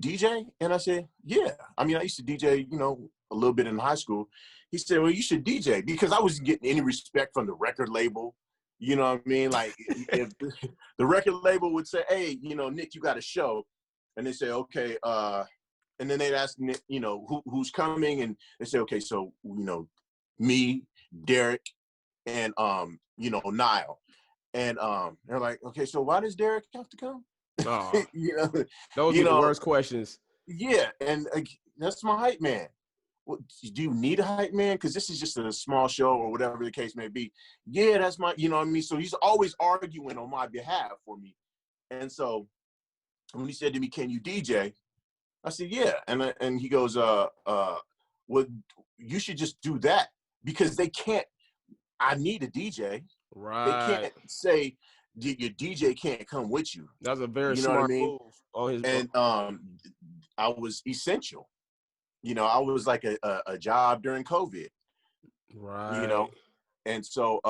DJ? And I said, yeah. I mean, I used to DJ, you know, a little bit in high school. He said, well, you should DJ, because I wasn't getting any respect from the record label. You know what I mean? Like, if the record label would say, hey, you know, Nick, you got a show. And they say, okay. And then they'd ask Nick, you know, who's coming? And they say, okay, so, you know, me, D-Wrek, and, you know, Nile. And they're like, okay, so why does D-Wrek have to come? Oh, You know, those are the worst questions. Yeah, and that's my hype man. Well, do you need a hype man? Because this is just a small show or whatever the case may be. Yeah, that's my, you know what I mean? So he's always arguing on my behalf for me. And so when he said to me, can you DJ? I said, yeah. And he goes, well, you should just do that, because they can't, I need a DJ. Right. They can't say your DJ can't come with you. That's a very you know smart what I mean? move on his and I was essential. You know, I was like a job during COVID. Right. You know, and so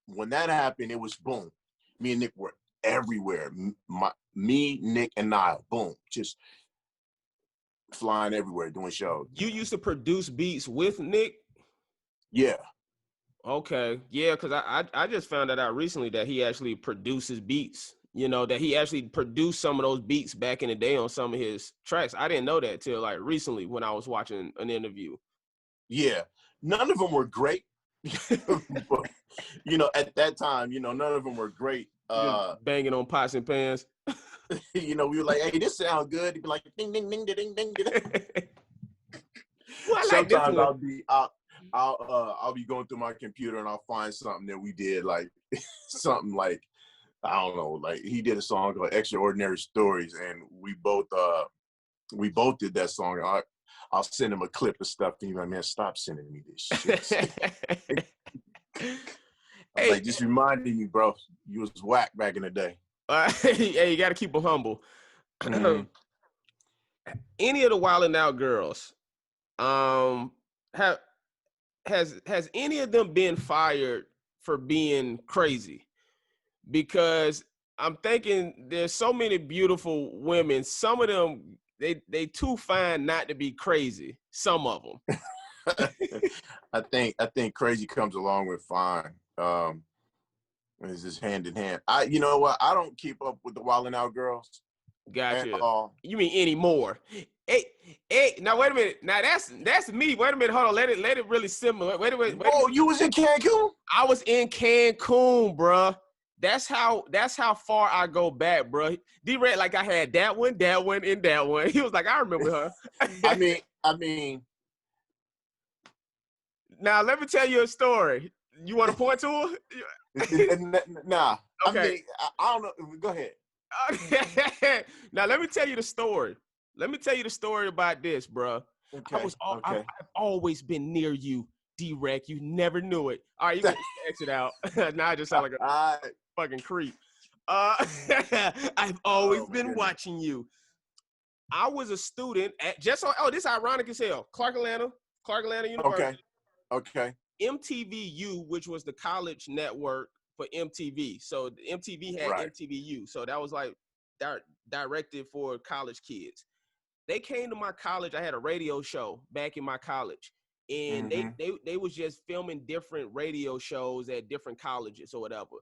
when that happened, it was boom. Me and Nick were everywhere. Me, Nick, and Nile, boom, just flying everywhere doing shows. You used to produce beats with Nick? Yeah. Okay. Yeah, because I just found that out recently that he actually produces beats. You know, that he actually produced some of those beats back in the day on some of his tracks. I didn't know that till like recently when I was watching an interview. Yeah. None of them were great. But, you know, at that time, you know, none of them were great. Just banging on pots and pans. You know, we were like, hey, this sounds good. He'd be like, ding, ding, ding, ding, ding, ding. Well, sometimes I'll be going through my computer and I'll find something that we did, like something like, I don't know, like he did a song called Extraordinary Stories, and we both did that song. I'll send him a clip of stuff and he's like, man, stop sending me this shit. Hey, like, just reminding me, bro, you was whack back in the day. Hey, you got to keep them humble. Mm-hmm. Any of the Wild 'N Out girls, has any of them been fired for being crazy? Because I'm thinking there's so many beautiful women. Some of them, they too fine not to be crazy. Some of them. I think crazy comes along with fine. It's just hand in hand. You know what? I don't keep up with the Wild 'N Out girls. Gotcha. You mean anymore? Hey, now wait a minute. Now that's me. Wait a minute. Hold on. Let it really simmer. Wait a minute. Oh, you was in Cancun? I was in Cancun, bruh. That's how far I go back, bro. D-Wrek, like, I had that one, and that one. He was like, I remember her. I mean. Now let me tell you a story. You want to point to her? Nah. Okay. I mean, I don't know. Go ahead. Now let me tell you the story. Let me tell you the story about this, bro. Okay. I've always been near you, D-Wrek. You never knew it. All right, you can exit out. Now I just sound like a fucking creep. I've always been watching you. I was a student at this is ironic as hell. Clark Atlanta University. Okay. MTVU, which was the college network for MTV. So the MTV had MTVU. So that was like directed for college kids. They came to my college. I had a radio show back in my college. And they was just filming different radio shows at different colleges or whatever.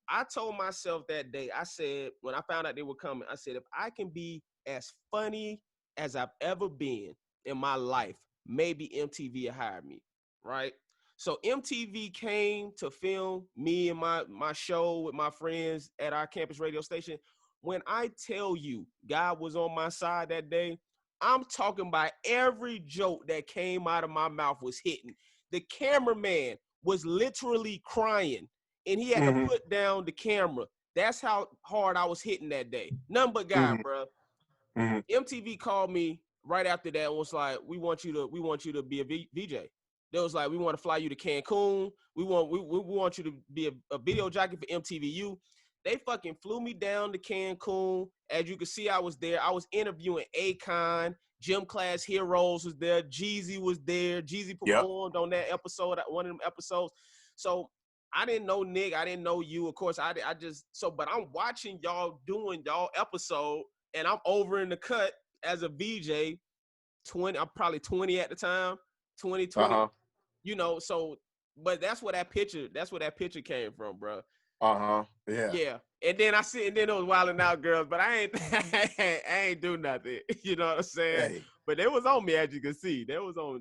I told myself that day, I said, when I found out they were coming, I said, if I can be as funny as I've ever been in my life, maybe MTV will hire me, right? So MTV came to film me and my show with my friends at our campus radio station. When I tell you God was on my side that day, I'm talking about every joke that came out of my mouth was hitting. The cameraman was literally crying, and he had to put down the camera. That's how hard I was hitting that day. Nothing but God, bro. MTV called me right after that and was like, we want you to be a VJ. They was like, we want to fly you to Cancun. We want you to be a video jockey for MTVU. They fucking flew me down to Cancun. As you can see, I was there. I was interviewing Akon. Gym Class Heroes was there. Jeezy was there. Jeezy performed on that episode, one of them episodes. So I didn't know Nick. I didn't know you. Of course, but I'm watching y'all doing y'all episode, and I'm over in the cut as a VJ, 20, I'm probably 20 at the time, 20, you know, so, but that's where that picture came from, bro. Yeah. Yeah. And then and then it was Wildin' Out Girls, but I ain't do nothing. You know what I'm saying? Hey. But they was on me, as you can see. They was on.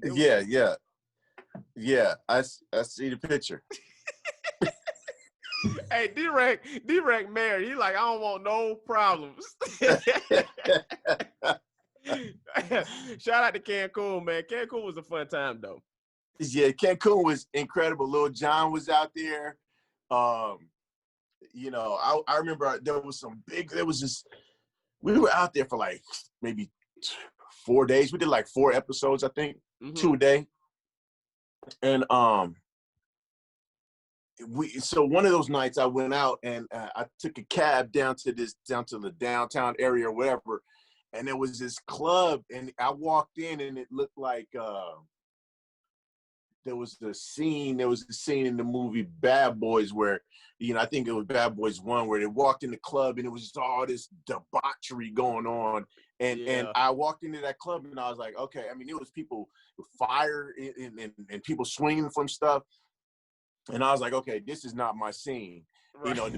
Yeah. I see the picture. Hey, D-Wrek married. He like, I don't want no problems. Shout out to Cancun, man. Cancun was a fun time, though. Yeah, Cancun was incredible. Lil Jon was out there. You know, I remember we were out there for like maybe 4 days. We did like 4 episodes, I think, 2 a day. And so one of those nights I went out and I took a cab down to the downtown area or whatever, and there was this club, and I walked in and it looked like there was the scene in the movie Bad Boys where, you know, I think it was Bad Boys 1, where they walked in the club and it was just all this debauchery going on. And I walked into that club and I was like, okay, I mean, it was people with fire and people swinging from stuff. And I was like, okay, this is not my scene. Right. You know, the